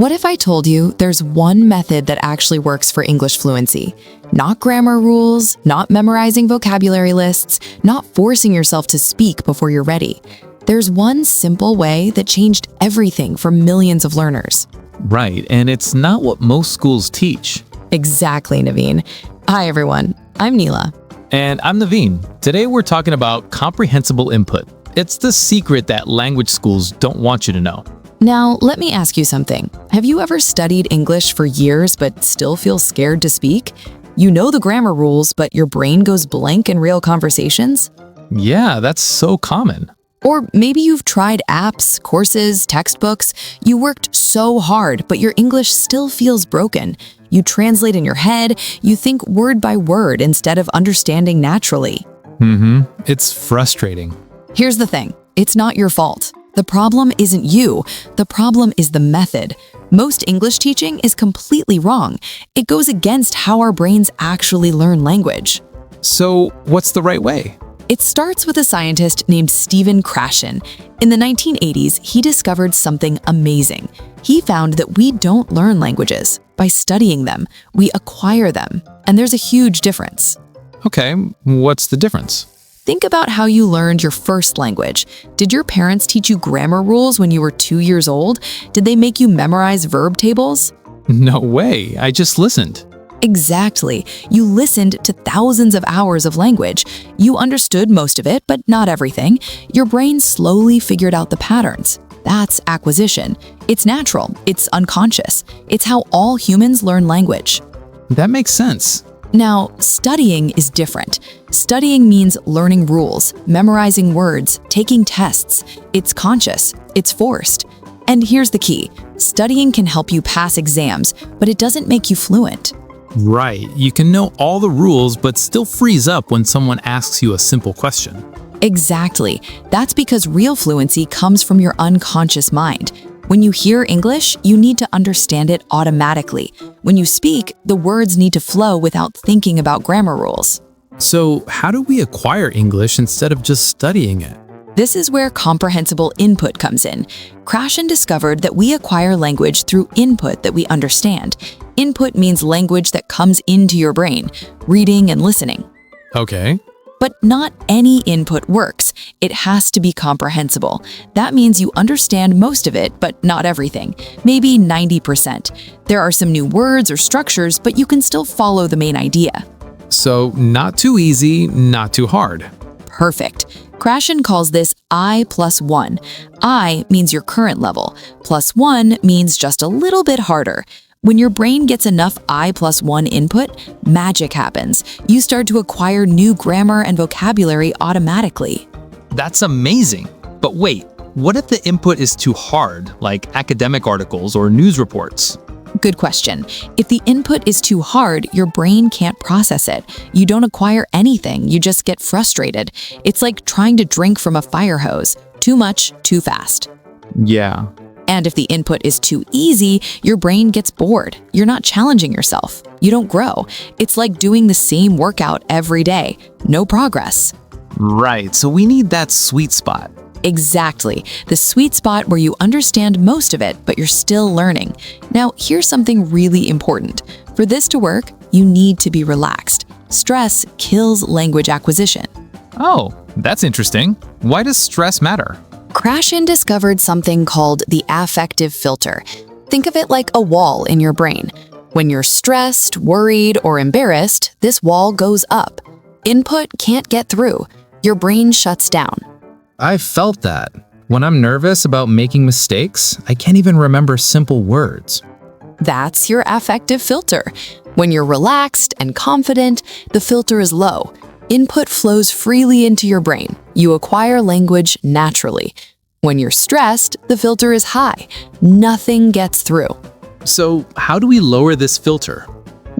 What if I told you there's one method that actually works for English fluency? Not grammar rules, not memorizing vocabulary lists, not forcing yourself to speak before you're ready. There's one simple way that changed everything for millions of learners. Right, and it's not what most schools teach. Exactly, Naveen. Hi, everyone. I'm Nila. And I'm Naveen. Today we're talking about comprehensible input. It's the secret that language schools don't want you to know. Now, let me ask you something. Have you ever studied English for years but still feel scared to speak? You know the grammar rules, but your brain goes blank in real conversations? Yeah, that's so common. Or maybe you've tried apps, courses, textbooks. You worked so hard, but your English still feels broken. You translate in your head, you think word by word instead of understanding naturally. It's frustrating. Here's the thing, it's not your fault. The problem isn't you, the problem is the method. Most English teaching is completely wrong. It goes against how our brains actually learn language. So, what's the right way? It starts with a scientist named Krashen. In the 1980s, he discovered something amazing. He found that we don't learn languages. By studying them, we acquire them. And there's a huge difference. Okay, what's the difference? Think about how you learned your first language. Did your parents teach you grammar rules when you were 2 years old? Did they make you memorize verb tables? No way, I just listened. Exactly. You listened to thousands of hours of language. You understood most of it, but not everything. Your brain slowly figured out the patterns. That's acquisition. It's natural. It's unconscious. It's how all humans learn language. That makes sense. Now, studying is different. Studying means learning rules, memorizing words, taking tests. It's conscious. It's forced. And here's the key. Studying can help you pass exams, but it doesn't make you fluent. Right, you can know all the rules but still freeze up when someone asks you a simple question. Exactly. That's because real fluency comes from your unconscious mind. When you hear English, you need to understand it automatically. When you speak, the words need to flow without thinking about grammar rules. So, how do we acquire English instead of just studying it? This is where comprehensible input comes in. Krashen discovered that we acquire language through input that we understand. Input means language that comes into your brain, reading and listening. Okay. But not any input works. It has to be comprehensible. That means you understand most of it, but not everything, maybe 90%. There are some new words or structures, but you can still follow the main idea. So, not too easy, not too hard. Perfect. Krashen calls this I+1. I means your current level. +1 means just a little bit harder. When your brain gets enough I+1 input, magic happens. You start to acquire new grammar and vocabulary automatically. That's amazing. But wait, what if the input is too hard, like academic articles or news reports? Good question. If the input is too hard, your brain can't process it. You don't acquire anything, you just get frustrated. It's like trying to drink from a fire hose. Too much, too fast. Yeah. And if the input is too easy, your brain gets bored. You're not challenging yourself. You don't grow. It's like doing the same workout every day. No progress. Right, so we need that sweet spot. Exactly. The sweet spot where you understand most of it, but you're still learning. Now, here's something really important. For this to work, you need to be relaxed. Stress kills language acquisition. Oh, that's interesting. Why does stress matter? Krashen discovered something called the affective filter. Think of it like a wall in your brain. When you're stressed, worried, or embarrassed, this wall goes up. Input can't get through. Your brain shuts down. I've felt that. When I'm nervous about making mistakes, I can't even remember simple words. That's your affective filter. When you're relaxed and confident, the filter is low. Input flows freely into your brain. You acquire language naturally. When you're stressed, the filter is high. Nothing gets through. So, how do we lower this filter?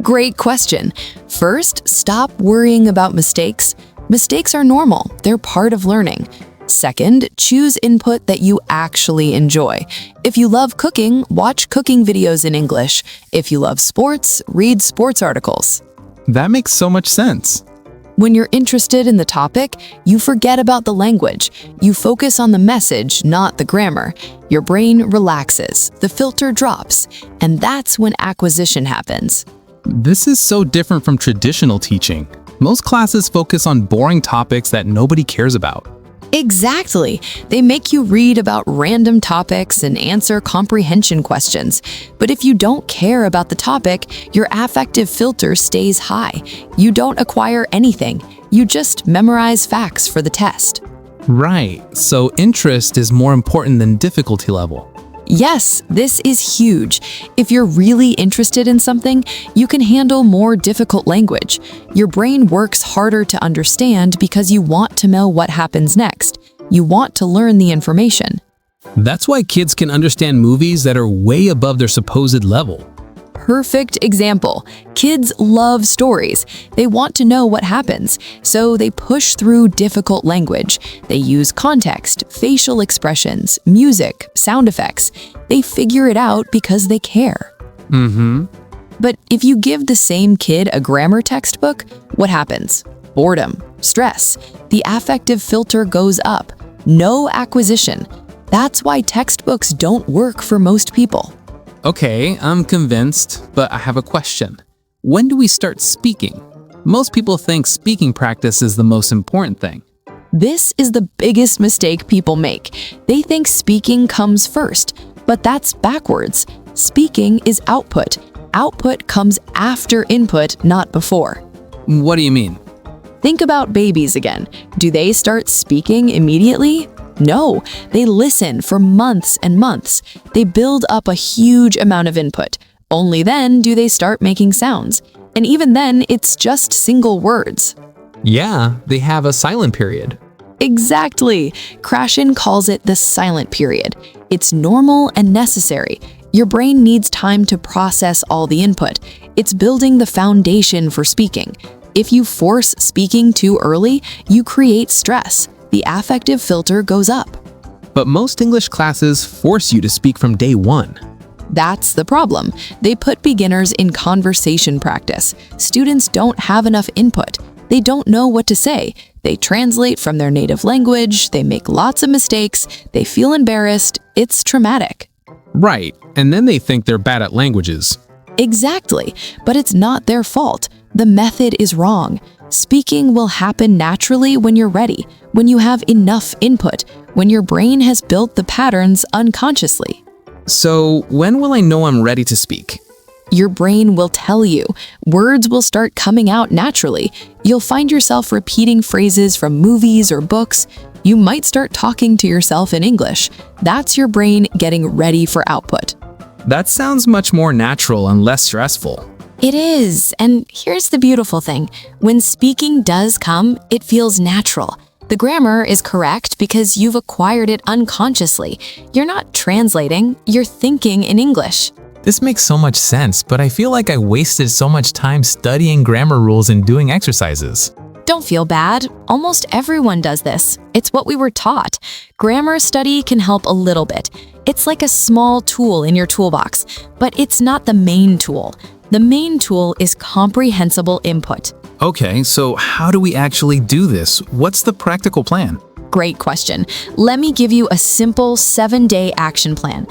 Great question. First, stop worrying about mistakes. Mistakes are normal. They're part of learning. Second, choose input that you actually enjoy. If you love cooking, watch cooking videos in English. If you love sports, read sports articles. That makes so much sense. When you're interested in the topic, you forget about the language. You focus on the message, not the grammar. Your brain relaxes, the filter drops, and that's when acquisition happens. This is so different from traditional teaching. Most classes focus on boring topics that nobody cares about. Exactly. They make you read about random topics and answer comprehension questions. But if you don't care about the topic, your affective filter stays high. You don't acquire anything. You just memorize facts for the test. Right, so interest is more important than difficulty level. Yes, this is huge. If you're really interested in something, you can handle more difficult language. Your brain works harder to understand because you want to know what happens next. You want to learn the information. That's why kids can understand movies that are way above their supposed level. Perfect example. Kids love stories. They want to know what happens, so they push through difficult language. They use context, facial expressions, music, sound effects. They figure it out because they care. But if you give the same kid a grammar textbook, what happens? Boredom, stress. The affective filter goes up. No acquisition. That's why textbooks don't work for most people. Okay, I'm convinced, but I have a question. When do we start speaking? Most people think speaking practice is the most important thing. This is the biggest mistake people make. They think speaking comes first, but that's backwards. Speaking is output. Output comes after input, not before. What do you mean? Think about babies again. Do they start speaking immediately? No, they listen for months and months. They build up a huge amount of input. Only then do they start making sounds. And even then, it's just single words. Yeah, they have a silent period. Exactly. Krashen calls it the silent period. It's normal and necessary. Your brain needs time to process all the input. It's building the foundation for speaking. If you force speaking too early, you create stress. The affective filter goes up. But most English classes force you to speak from day one. That's the problem. They put beginners in conversation practice. Students don't have enough input. They don't know what to say. They translate from their native language. They make lots of mistakes. They feel embarrassed. It's traumatic. Right, and then they think they're bad at languages. Exactly, but it's not their fault. The method is wrong. Speaking will happen naturally when you're ready, when you have enough input, when your brain has built the patterns unconsciously. So, when will I know I'm ready to speak? Your brain will tell you. Words will start coming out naturally. You'll find yourself repeating phrases from movies or books. You might start talking to yourself in English. That's your brain getting ready for output. That sounds much more natural and less stressful. It is, and here's the beautiful thing. When speaking does come, it feels natural. The grammar is correct because you've acquired it unconsciously. You're not translating, you're thinking in English. This makes so much sense, but I feel like I wasted so much time studying grammar rules and doing exercises. Don't feel bad. Almost everyone does this. It's what we were taught. Grammar study can help a little bit. It's like a small tool in your toolbox, but it's not the main tool. The main tool is comprehensible input. Okay, so how do we actually do this? What's the practical plan? Great question. Let me give you a simple 7-day action plan.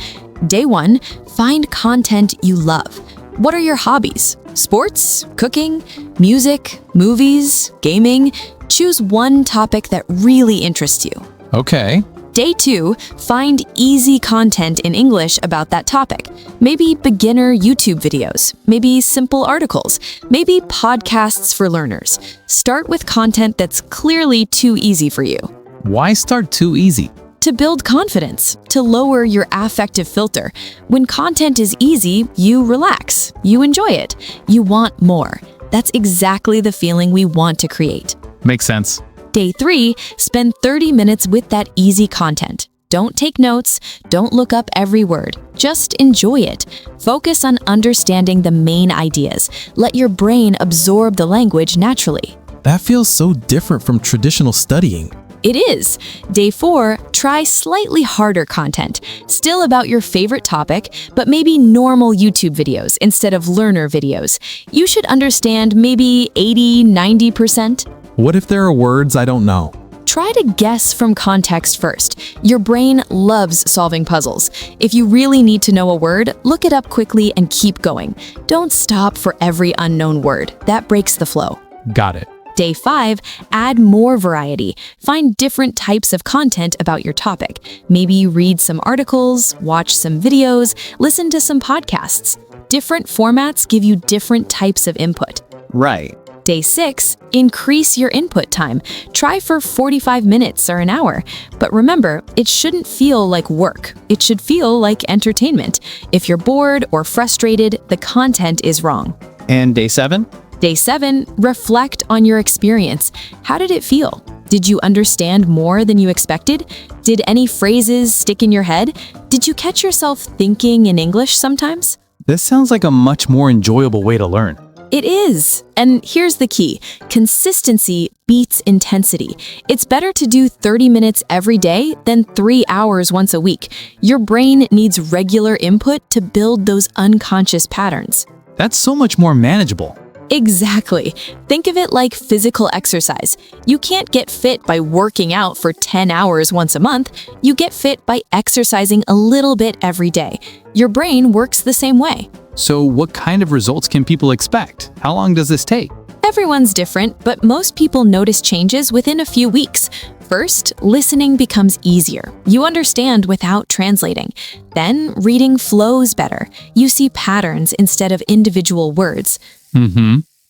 Day 1, find content you love. What are your hobbies? Sports, cooking, music, movies, gaming? Choose one topic that really interests you. Okay. Day 2, find easy content in English about that topic. Maybe beginner YouTube videos, maybe simple articles, maybe podcasts for learners. Start with content that's clearly too easy for you. Why start too easy? To build confidence, to lower your affective filter. When content is easy, you relax, you enjoy it, you want more. That's exactly the feeling we want to create. Makes sense. Day 3, spend 30 minutes with that easy content. Don't take notes, don't look up every word. Just enjoy it. Focus on understanding the main ideas. Let your brain absorb the language naturally. That feels so different from traditional studying. It is. Day 4, try slightly harder content. Still about your favorite topic, but maybe normal YouTube videos instead of learner videos. You should understand maybe 80-90%. What if there are words I don't know? Try to guess from context first. Your brain loves solving puzzles. If you really need to know a word, look it up quickly and keep going. Don't stop for every unknown word. That breaks the flow. Got it. Day 5, add more variety. Find different types of content about your topic. Maybe read some articles, watch some videos, listen to some podcasts. Different formats give you different types of input. Right. Day 6, increase your input time. Try for 45 minutes or an hour. But remember, it shouldn't feel like work. It should feel like entertainment. If you're bored or frustrated, the content is wrong. And day 7? Day 7, reflect on your experience. How did it feel? Did you understand more than you expected? Did any phrases stick in your head? Did you catch yourself thinking in English sometimes? This sounds like a much more enjoyable way to learn. It is. And here's the key. Consistency beats intensity. It's better to do 30 minutes every day than 3 hours once a week. Your brain needs regular input to build those unconscious patterns. That's so much more manageable. Exactly. Think of it like physical exercise. You can't get fit by working out for 10 hours once a month. You get fit by exercising a little bit every day. Your brain works the same way. So what kind of results can people expect? How long does this take? Everyone's different, but most people notice changes within a few weeks. First, listening becomes easier. You understand without translating. Then, reading flows better. You see patterns instead of individual words.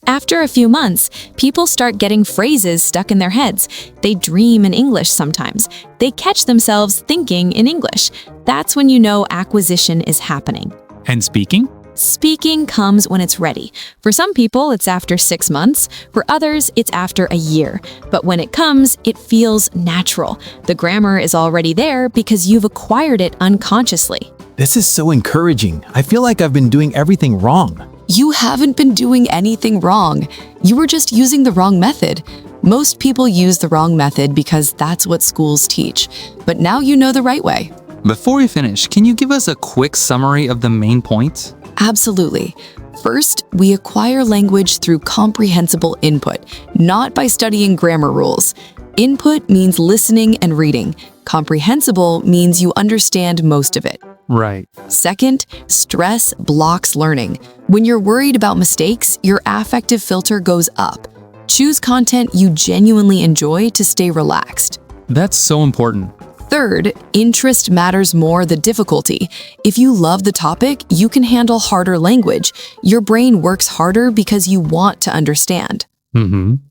After a few months, people start getting phrases stuck in their heads. They dream in English sometimes. They catch themselves thinking in English. That's when you know acquisition is happening. And speaking? Speaking comes when it's ready. For some people, it's after 6 months. For others, it's after a year. But when it comes, it feels natural. The grammar is already there because you've acquired it unconsciously. This is so encouraging. I feel like I've been doing everything wrong. You haven't been doing anything wrong. You were just using the wrong method. Most people use the wrong method because that's what schools teach. But now you know the right way. Before we finish, can you give us a quick summary of the main points? Absolutely. First, we acquire language through comprehensible input, not by studying grammar rules. Input means listening and reading. Comprehensible means you understand most of it. Right. Second, stress blocks learning. When you're worried about mistakes, your affective filter goes up. Choose content you genuinely enjoy to stay relaxed. That's so important. Third, interest matters more than difficulty. If you love the topic, you can handle harder language. Your brain works harder because you want to understand.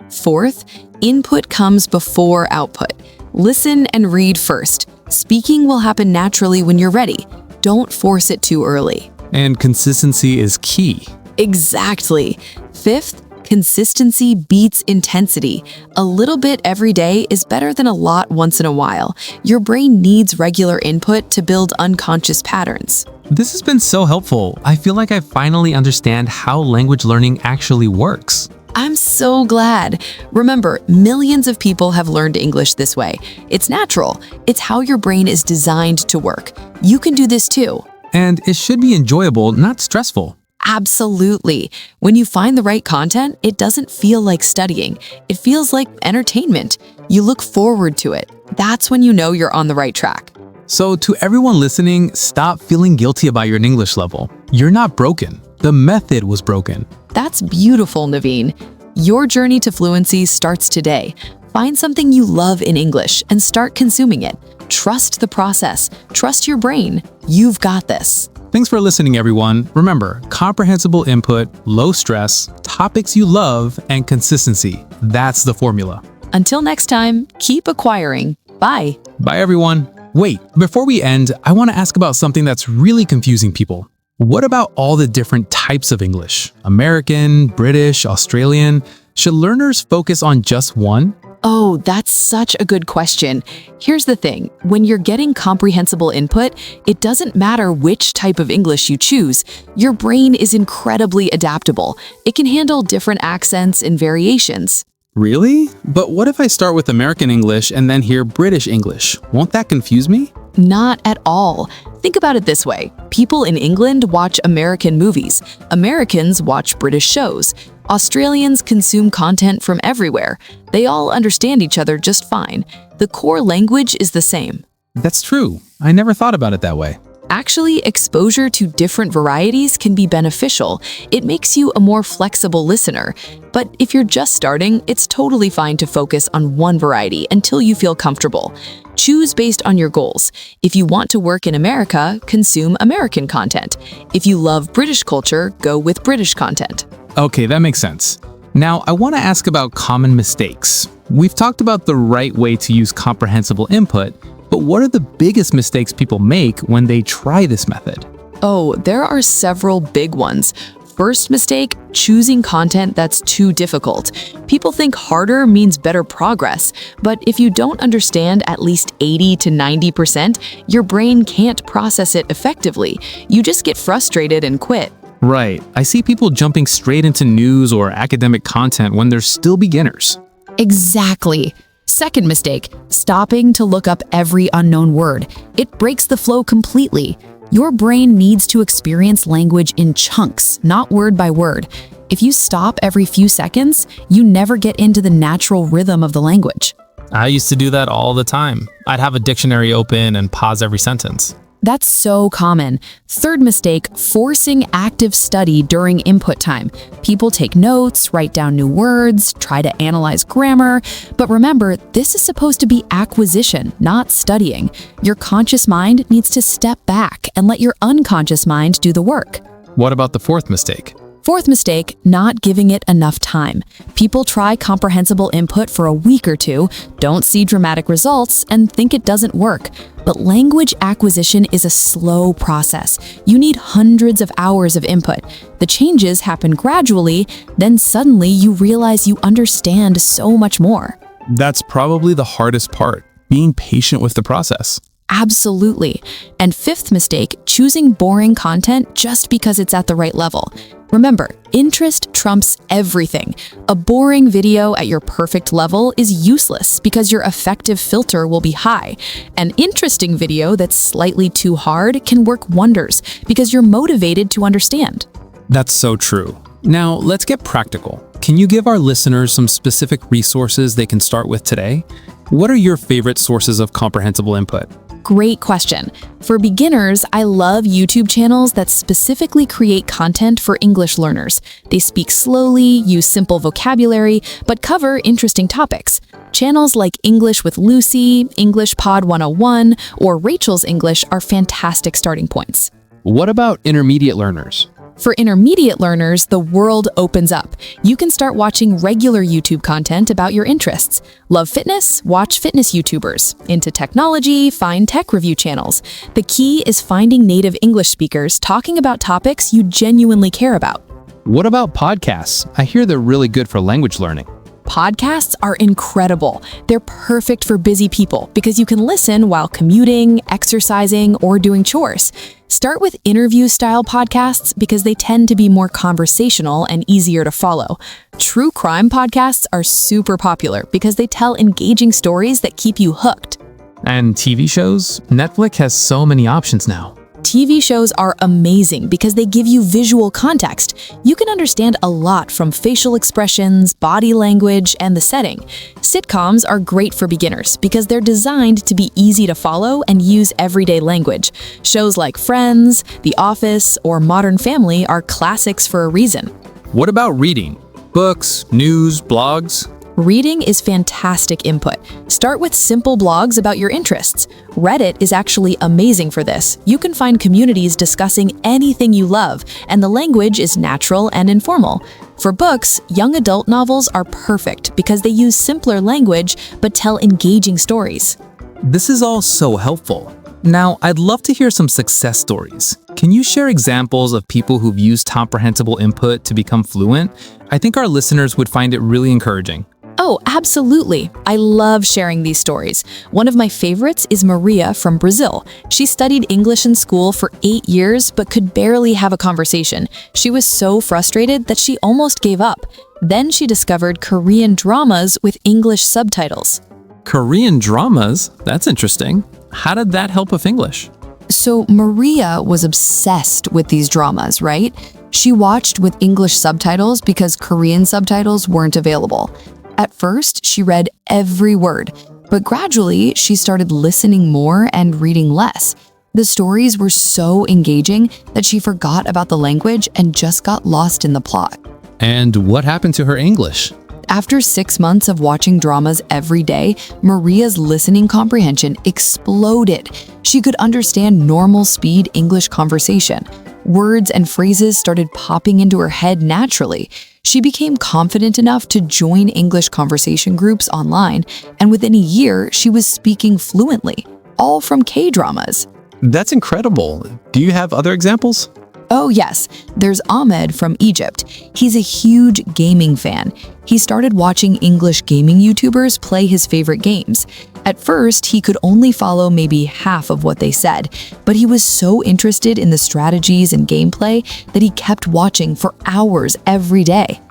Fourth, input comes before output. Listen and read first. Speaking will happen naturally when you're ready. Don't force it too early. And consistency is key. Exactly. Fifth, consistency beats intensity. A little bit every day is better than a lot once in a while. Your brain needs regular input to build unconscious patterns. This has been so helpful. I feel like I finally understand how language learning actually works. I'm so glad. Remember, millions of people have learned English this way. It's natural. It's how your brain is designed to work. You can do this too. And it should be enjoyable, not stressful. Absolutely. When you find the right content, it doesn't feel like studying. It feels like entertainment. You look forward to it. That's when you know you're on the right track. So to everyone listening, stop feeling guilty about your English level. You're not broken. The method was broken. That's beautiful, Naveen. Your journey to fluency starts today. Find something you love in English and start consuming it. Trust the process. Trust your brain. You've got this. Thanks for listening, everyone. Remember, comprehensible input, low stress, topics you love, and consistency. That's the formula. Until next time, keep acquiring. Bye. Bye, everyone. Wait, before we end, I want to ask about something that's really confusing people. What about all the different types of English? American, British, Australian? Should learners focus on just one? Oh, that's such a good question. Here's the thing. When you're getting comprehensible input, it doesn't matter which type of English you choose. Your brain is incredibly adaptable. It can handle different accents and variations. Really? But what if I start with American English and then hear British English? Won't that confuse me? Not at all. Think about it this way. People in England watch American movies. Americans watch British shows. Australians consume content from everywhere. They all understand each other just fine. The core language is the same. That's true. I never thought about it that way. Actually, exposure to different varieties can be beneficial. It makes you a more flexible listener. But if you're just starting, it's totally fine to focus on one variety until you feel comfortable. Choose based on your goals. If you want to work in America, consume American content. If you love British culture, go with British content. Okay, that makes sense. Now, I want to ask about common mistakes. We've talked about the right way to use comprehensible input, but what are the biggest mistakes people make when they try this method? Oh, there are several big ones. First mistake, choosing content that's too difficult. People think harder means better progress, but if you don't understand at least 80 to 90%, your brain can't process it effectively. You just get frustrated and quit. Right. I see people jumping straight into news or academic content when they're still beginners. Exactly. Second mistake, stopping to look up every unknown word. It breaks the flow completely. Your brain needs to experience language in chunks, not word by word. If you stop every few seconds, you never get into the natural rhythm of the language. I used to do that all the time. I'd have a dictionary open and pause every sentence. That's so common. Third mistake, forcing active study during input time. People take notes, write down new words, try to analyze grammar. But remember, this is supposed to be acquisition, not studying. Your conscious mind needs to step back and let your unconscious mind do the work. What about the fourth mistake? Fourth mistake, not giving it enough time. People try comprehensible input for a week or two, don't see dramatic results, and think it doesn't work. But language acquisition is a slow process. You need hundreds of hours of input. The changes happen gradually, then suddenly you realize you understand so much more. That's probably the hardest part, being patient with the process. Absolutely. And fifth mistake, choosing boring content just because it's at the right level. Remember, interest trumps everything. A boring video at your perfect level is useless because your affective filter will be high. An interesting video that's slightly too hard can work wonders because you're motivated to understand. That's so true. Now, let's get practical. Can you give our listeners some specific resources they can start with today? What are your favorite sources of comprehensible input? Great question. For beginners, I love YouTube channels that specifically create content for English learners. They speak slowly, use simple vocabulary, but cover interesting topics. Channels like English with Lucy, English Pod 101, or Rachel's English are fantastic starting points. What about intermediate learners? For intermediate learners, the world opens up. You can start watching regular YouTube content about your interests. Love fitness? Watch fitness YouTubers. Into technology? Find tech review channels. The key is finding native English speakers talking about topics you genuinely care about. What about podcasts? I hear they're really good for language learning. Podcasts are incredible. They're perfect for busy people because you can listen while commuting, exercising, or doing chores. Start with interview-style podcasts because they tend to be more conversational and easier to follow. True crime podcasts are super popular because they tell engaging stories that keep you hooked. And TV shows? Netflix has so many options now. TV shows are amazing because they give you visual context. You can understand a lot from facial expressions, body language, and the setting. Sitcoms are great for beginners because they're designed to be easy to follow and use everyday language. Shows like Friends, The Office, or Modern Family are classics for a reason. What about reading? Books, news, blogs? Reading is fantastic input. Start with simple blogs about your interests. Reddit is actually amazing for this. You can find communities discussing anything you love, and the language is natural and informal. For books, young adult novels are perfect because they use simpler language but tell engaging stories. This is all so helpful. Now, I'd love to hear some success stories. Can you share examples of people who've used comprehensible input to become fluent? I think our listeners would find it really encouraging. Oh, absolutely. I love sharing these stories. One of my favorites is Maria from Brazil. She studied English in school for 8 years but could barely have a conversation. She was so frustrated that she almost gave up. Then she discovered Korean dramas with English subtitles. Korean dramas? That's interesting. How did that help with English? So Maria was obsessed with these dramas, right? She watched with English subtitles because Korean subtitles weren't available. At first, she read every word, but gradually she started listening more and reading less. The stories were so engaging that she forgot about the language and just got lost in the plot. And what happened to her English? After 6 months of watching dramas every day, Maria's listening comprehension exploded. She could understand normal speed English conversation. Words and phrases started popping into her head naturally. She became confident enough to join English conversation groups online, and within a year, she was speaking fluently, all from K-dramas. That's incredible. Do you have other examples? Oh yes, there's Ahmed from Egypt. He's a huge gaming fan. He started watching English gaming YouTubers play his favorite games. At first, he could only follow maybe half of what they said, but he was so interested in the strategies and gameplay that he kept watching for hours every day.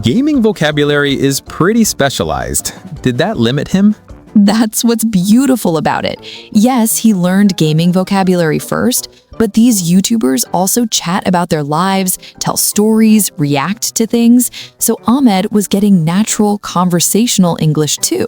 Gaming vocabulary is pretty specialized. Did that limit him? That's what's beautiful about it. Yes, he learned gaming vocabulary first, but these YouTubers also chat about their lives, tell stories, react to things. So Ahmed was getting natural conversational English too.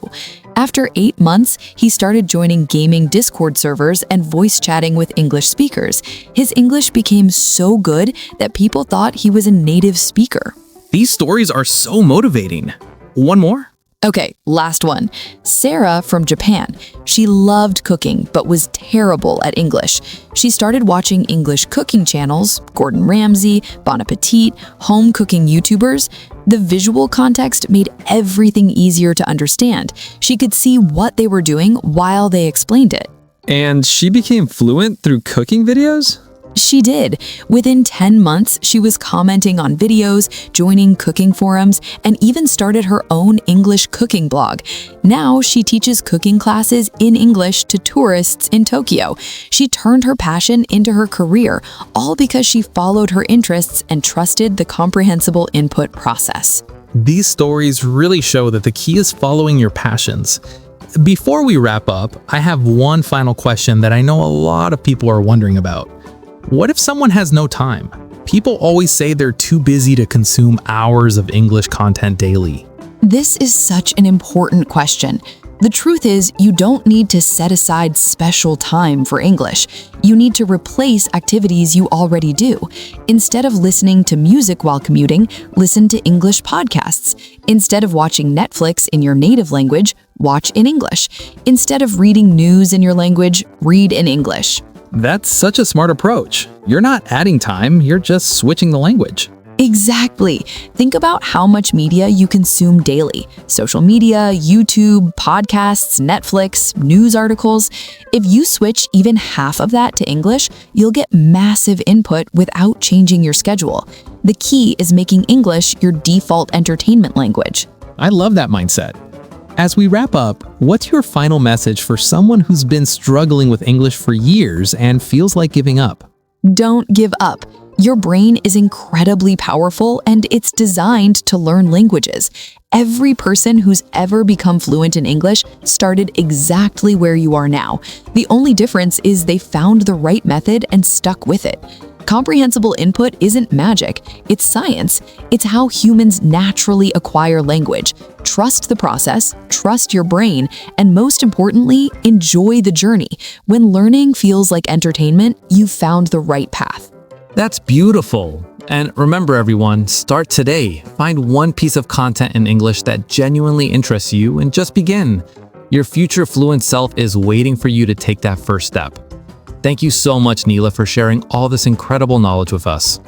After 8 months, he started joining gaming Discord servers and voice chatting with English speakers. His English became so good that people thought he was a native speaker. These stories are so motivating. One more? Okay, last one. Sarah from Japan. She loved cooking, but was terrible at English. She started watching English cooking channels, Gordon Ramsay, Bon Appetit, home cooking YouTubers. The visual context made everything easier to understand. She could see what they were doing while they explained it. And she became fluent through cooking videos? She did. Within 10 months, she was commenting on videos, joining cooking forums, and even started her own English cooking blog. Now she teaches cooking classes in English to tourists in Tokyo. She turned her passion into her career, all because she followed her interests and trusted the comprehensible input process. These stories really show that the key is following your passions. Before we wrap up, I have one final question that I know a lot of people are wondering about. What if someone has no time? People always say they're too busy to consume hours of English content daily. This is such an important question. The truth is, you don't need to set aside special time for English. You need to replace activities you already do. Instead of listening to music while commuting, listen to English podcasts. Instead of watching Netflix in your native language, watch in English. Instead of reading news in your language, read in English. That's such a smart approach. You're not adding time, you're just switching the language. Exactly. Think about how much media you consume daily. Social media, YouTube, podcasts, Netflix, news articles. If you switch even half of that to English, you'll get massive input without changing your schedule. The key is making English your default entertainment language. I love that mindset. As we wrap up, what's your final message for someone who's been struggling with English for years and feels like giving up? Don't give up. Your brain is incredibly powerful and it's designed to learn languages. Every person who's ever become fluent in English started exactly where you are now. The only difference is they found the right method and stuck with it. Comprehensible input isn't magic, it's science. It's how humans naturally acquire language. Trust the process, trust your brain, and most importantly, enjoy the journey. When learning feels like entertainment, you've found the right path. That's beautiful. And remember everyone, start today. Find one piece of content in English that genuinely interests you and just begin. Your future fluent self is waiting for you to take that first step. Thank you so much, Nila, for sharing all this incredible knowledge with us.